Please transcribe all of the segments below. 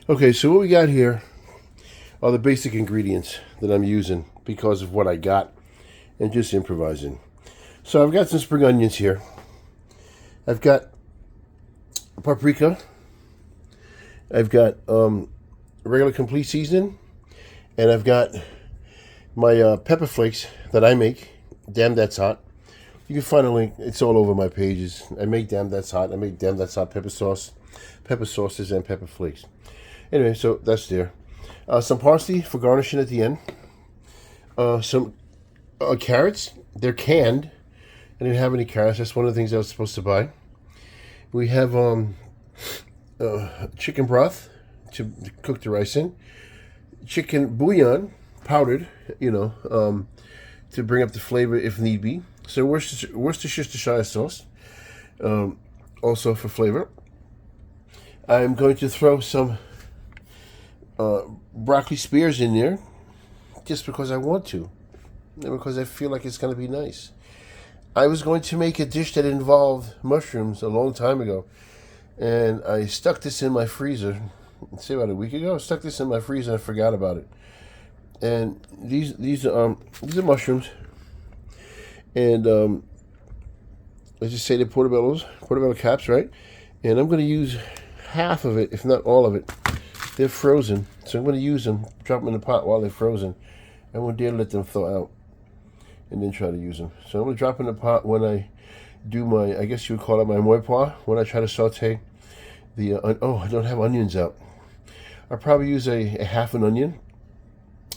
Okay, so what we got here are the basic ingredients that I'm using because of what I got and just improvising. So I've got some spring onions here. I've got paprika. I've got regular complete seasoning. And I've got my pepper flakes that I make. Damn, that's hot. You can find a link. It's all over my pages. I make Damn, that's hot. I make Damn, that's hot pepper sauces, and pepper flakes. Anyway, so that's there. Some parsley for garnishing at the end. Some carrots. They're canned. I didn't have any carrots. That's one of the things I was supposed to buy. We have chicken broth to cook the rice in. Chicken bouillon, powdered, to bring up the flavor if need be. So Worcestershire sauce, also for flavor. I'm going to throw some broccoli spears in there, just because I want to, and because I feel like it's going to be nice. I was going to make a dish that involved mushrooms a long time ago, and I stuck this in my freezer. Say about a week ago, I stuck this in my freezer and I forgot about it. And these are mushrooms, and let's just say they're portobello caps, right? And I'm going to use half of it, if not all of it. They're frozen, so I'm going to use them, drop them in the pot while they're frozen. I won't dare let them thaw out, and then try to use them. So I'm going to drop in the pot when I do my, I guess you would call it my moi pois, when I try to saute the, I don't have onions out. I'll probably use a half an onion.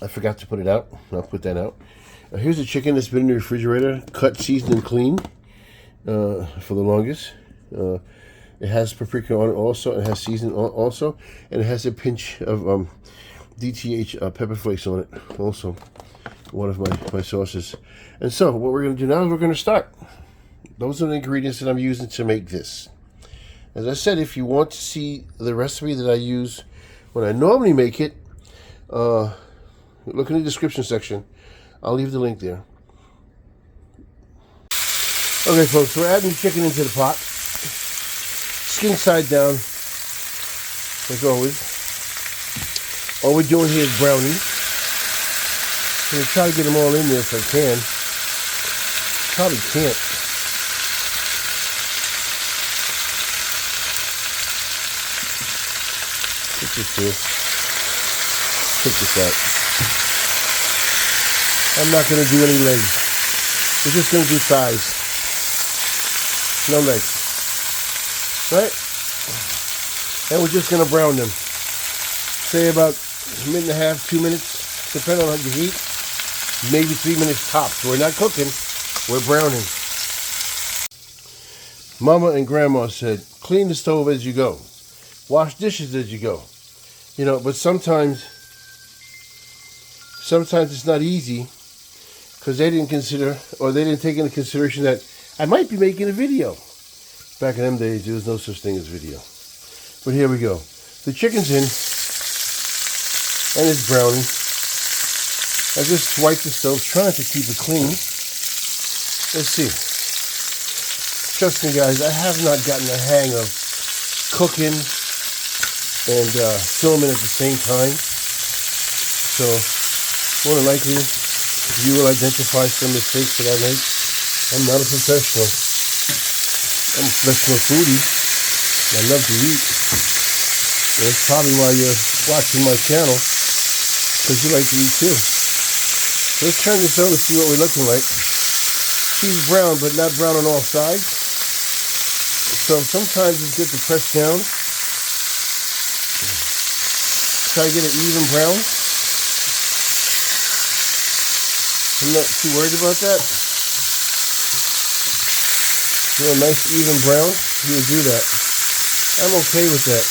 I forgot to put it out. I'll put that out. Here's the chicken that's been in the refrigerator, cut, seasoned, and clean for the longest. It has paprika on it also. It has seasoning also. And it has a pinch of DTH pepper flakes on it also. One of my sauces. And so what we're going to do now is we're going to start. Those are the ingredients that I'm using to make this. As I said, if you want to see the recipe that I use when I normally make it, look in the description section. I'll leave the link there. Okay, folks, we're adding the chicken into the pot. Skin side down, like always. All we're doing here is browning. I'm going to try to get them all in there if I can. Probably can't. Take this here. Take this out. I'm not going to do any legs. We're just going to do thighs. No legs. Right? And we're just going to brown them. Say about a minute and a half, 2 minutes, depending on the heat. Maybe 3 minutes tops. We're not cooking. We're browning. Mama and Grandma said, clean the stove as you go. Wash dishes as you go. But sometimes it's not easy because they didn't take into consideration that I might be making a video. Back in them days, there was no such thing as video. But here we go. The chicken's in, and it's browning. I just wiped the stove, trying to keep it clean. Let's see. Trust me, guys, I have not gotten the hang of cooking and filming at the same time. So, more than likely, you will identify some mistakes that I make. I'm not a professional. I'm a professional foodie. I love to eat. And that's probably why you're watching my channel, because you like to eat too. Let's turn this over to see what we're looking like. She's brown, but not brown on all sides. So sometimes it's good to press down. Try to get an even brown. I'm not too worried about that. Get a nice even brown. You would do that. I'm okay with that.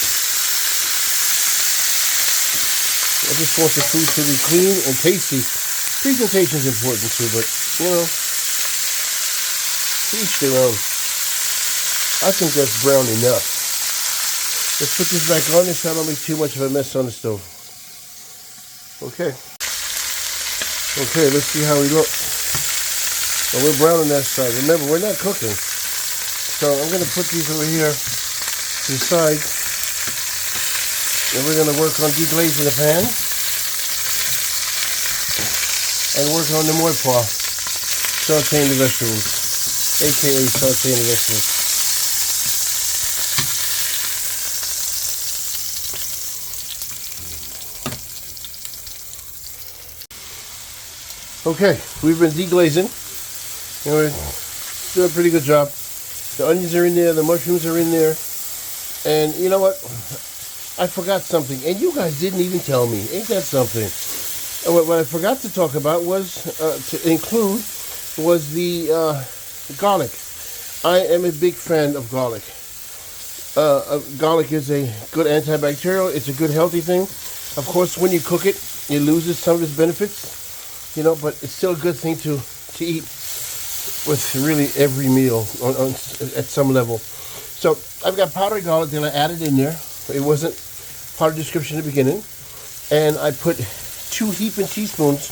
I just want the food to be clean and tasty. Presentation is important too, but to each their own. I think that's brown enough. Let's put this back on this so I don't make too much of a mess on the stove. Okay. Okay, let's see how we look. Well, we're browning that side. Remember, we're not cooking. So I'm going to put these over here to the side. And we're going to work on deglazing the pan and work on the more part, sauteing the vegetables, aka sauteing the vegetables. Okay, we've been deglazing, and we're doing a pretty good job. The onions are in there, the mushrooms are in there, and you know what? I forgot something, and you guys didn't even tell me. Ain't that something? What I forgot to talk about was, to include, was the garlic. I am a big fan of garlic. Garlic is a good antibacterial. It's a good healthy thing. Of course, when you cook it, it loses some of its benefits. You know, but it's still a good thing to eat with really every meal at some level. So I've got powdered garlic that I added in there. It wasn't part of the description at the beginning. And I put 2 heaping teaspoons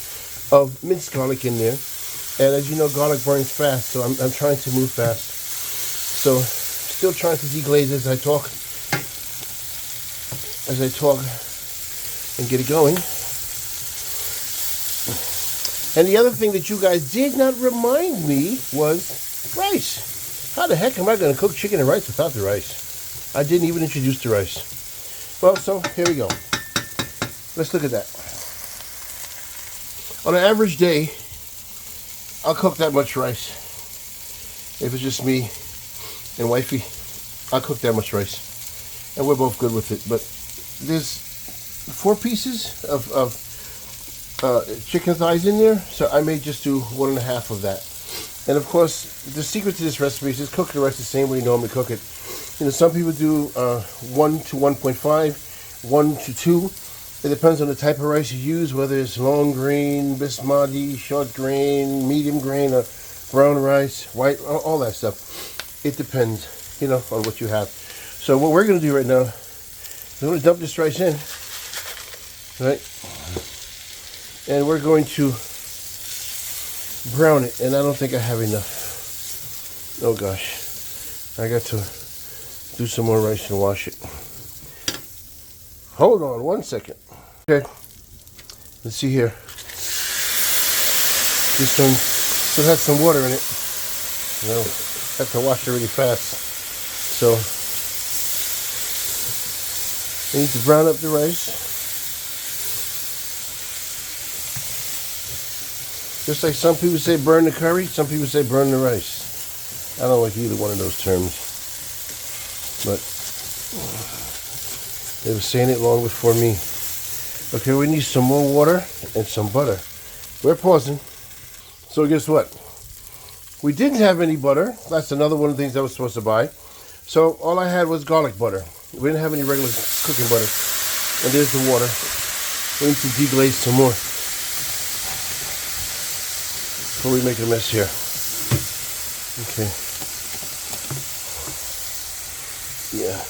of minced garlic in there. And as you know, garlic burns fast, so I'm trying to move fast. So still trying to deglaze as I talk and get it going. And the other thing that you guys did not remind me was rice. How the heck am I going to cook chicken and rice without the rice? I didn't even introduce the rice. Well, so here we go. Let's look at that. On an average day, I'll cook that much rice. If it's just me and wifey, I'll cook that much rice. And we're both good with it. But there's 4 pieces of chicken thighs in there, so I may just do 1.5 of that. And of course, the secret to this recipe is just cook the rice the same way you normally cook it. You know, some people do 1 to 1.5, 1 to 2. It depends on the type of rice you use, whether it's long grain, basmati, short grain, medium grain, or brown rice, white, all that stuff. It depends, you know, on what you have. So what we're going to do right now is we're going to dump this rice in, right? And we're going to brown it, and I don't think I have enough. Oh gosh, I got to do some more rice and wash it. Hold on 1 second. Okay, let's see here. This one still has some water in it. You know, I have to wash it really fast. So I need to brown up the rice. Just like some people say burn the curry, some people say burn the rice. I don't like either one of those terms. But they were saying it long before me. Okay, we need some more water and some butter. We're pausing. So guess what? We didn't have any butter. That's another one of the things I was supposed to buy. So all I had was garlic butter. We didn't have any regular cooking butter. And there's the water. We need to deglaze some more before we make a mess here. Okay. Yeah.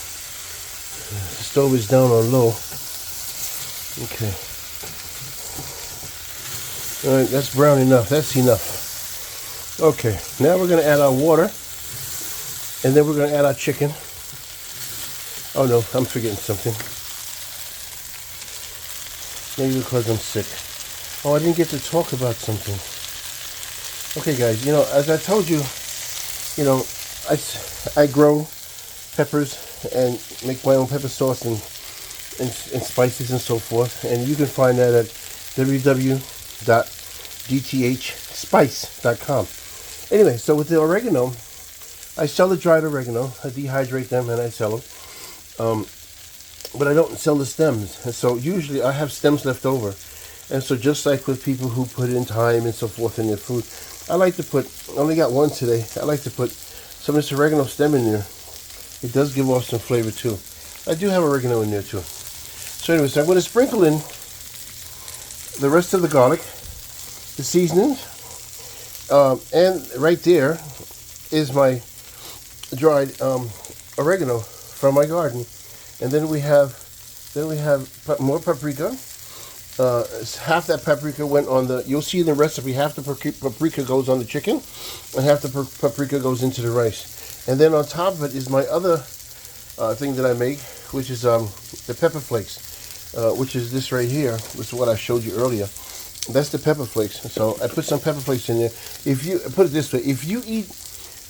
The stove is down on low. Okay. Alright, that's brown enough. That's enough. Okay, now we're going to add our water. And then we're going to add our chicken. Oh no, I'm forgetting something. Maybe because I'm sick. Oh, I didn't get to talk about something. Okay guys, you know, as I told you, you know, I grow peppers and make my own pepper sauce and spices and so forth. And you can find that at www.dthspice.com. Anyway, so with the oregano, I sell the dried oregano. I dehydrate them and I sell them. But I don't sell the stems. And so usually I have stems left over. And so just like with people who put in thyme and so forth in their food, I like to put, I only got one today, I like to put some of this oregano stem in there. It does give off some flavor too. I do have oregano in there too. So anyway, so I'm going to sprinkle in the rest of the garlic, the seasonings, and right there is my dried oregano from my garden. And then we have more paprika. Half that paprika went on the, you'll see in the recipe, half the paprika goes on the chicken and half the paprika goes into the rice. And then on top of it is my other thing that I make, which is the pepper flakes, which is this right here. This is what I showed you earlier. That's the pepper flakes. So I put some pepper flakes in there. If you put it this way, if you eat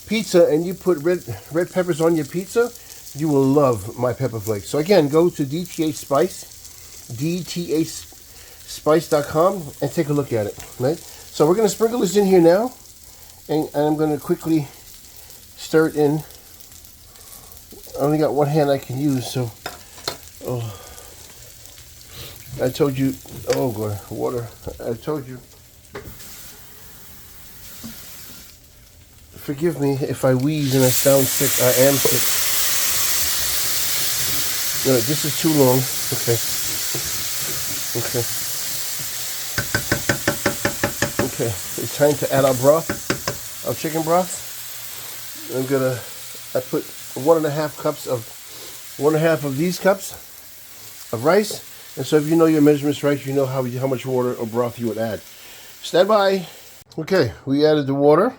pizza and you put red peppers on your pizza, you will love my pepper flakes. So again, go to DTHspice.com and take a look at it. Right. So we're gonna sprinkle this in here now, and I'm gonna quickly stir it in. I only got one hand I can use, so I told you. Oh God, water! I told you. Forgive me if I wheeze and I sound sick. I am sick. No, this is too long. Okay. Okay. It's time to add our broth, our chicken broth. I put 1.5 cups of 1.5 of these cups of rice. And so if you know your measurements right, you know how much water or broth you would add. Stand by. Okay, we added the water.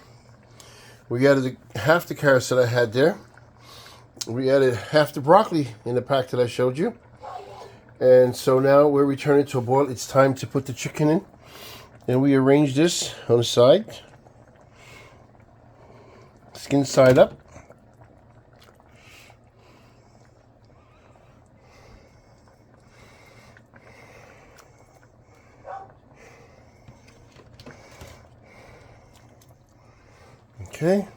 We added half the carrots that I had there. We added half the broccoli in the pack that I showed you. And so now we're returning to a boil. It's time to put the chicken in. And we arrange this on the side. Skin side up. Okay,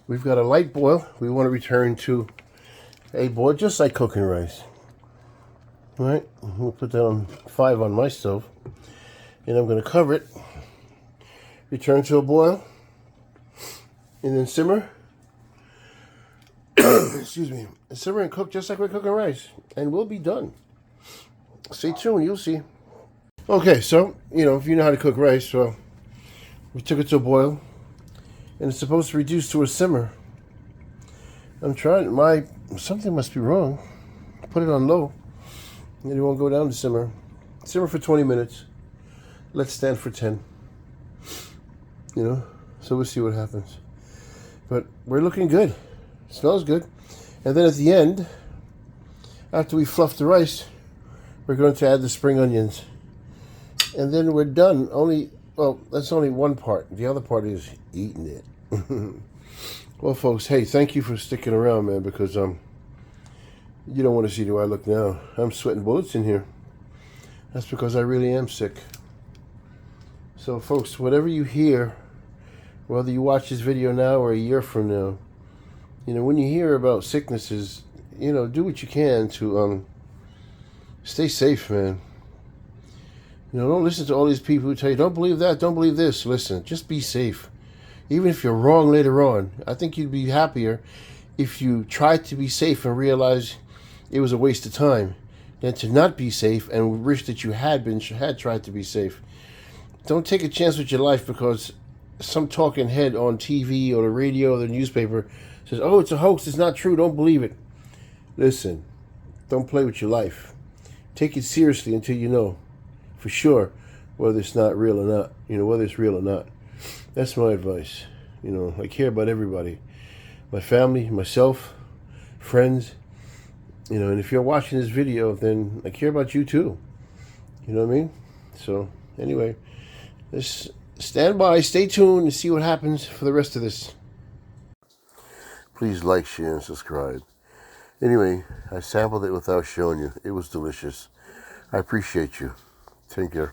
we've got a light boil. We want to return to a boil just like cooking rice. All right, we'll put that on 5 on my stove, and I'm going to cover it. Return to a boil, and then simmer. Excuse me. Simmer and cook just like we're cooking rice, and we'll be done. Stay tuned, you'll see. Okay, so if you know how to cook rice, well, we took it to a boil. And it's supposed to reduce to a simmer. I'm trying, something must be wrong. Put it on low, and it won't go down to simmer. Simmer for 20 minutes. Let's stand for 10. So we'll see what happens. But we're looking good. It smells good. And then at the end, after we fluff the rice, we're going to add the spring onions. And then we're done. Well, that's only one part. The other part is eating it. Well, folks, hey, thank you for sticking around, man, because you don't want to see the way I look now. I'm sweating bullets in here. That's because I really am sick. So, folks, whatever you hear, whether you watch this video now or a year from now, when you hear about sicknesses, do what you can to stay safe, man. Don't listen to all these people who tell you, don't believe that, don't believe this. Listen, just be safe. Even if you're wrong later on, I think you'd be happier if you tried to be safe and realized it was a waste of time than to not be safe and wish that you had tried to be safe. Don't take a chance with your life because some talking head on TV or the radio or the newspaper says, oh, it's a hoax, it's not true, don't believe it. Listen, don't play with your life. Take it seriously until you know for sure whether it's not real or not, whether it's real or not. That's my advice. I care about everybody. My family, myself, friends, and if you're watching this video, then I care about you too. You know what I mean? So, anyway, let's stand by, stay tuned, and see what happens for the rest of this. Please like, share, and subscribe. Anyway, I sampled it without showing you. It was delicious. I appreciate you. Take care.